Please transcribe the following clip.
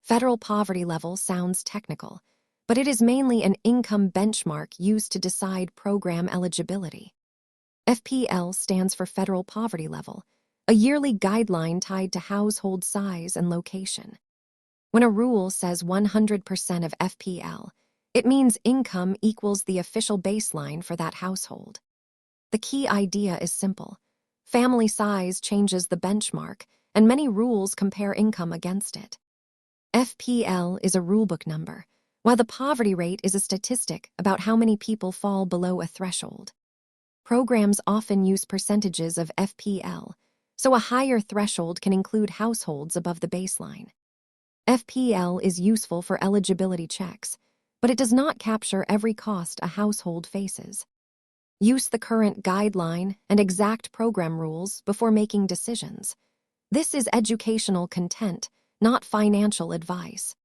Federal poverty level sounds technical, but it is mainly an income benchmark used to decide program eligibility. FPL stands for Federal Poverty Level, a yearly guideline tied to household size and location. When a rule says 100% of FPL, it means income equals the official baseline for that household. The key idea is simple. Family size changes the benchmark, and many rules compare income against it. FPL is a rulebook number, while the poverty rate is a statistic about how many people fall below a threshold. Programs often use percentages of FPL, so a higher threshold can include households above the baseline. FPL is useful for eligibility checks, but it does not capture every cost a household faces. Use the current guideline and exact program rules before making decisions. This is educational content, not financial advice.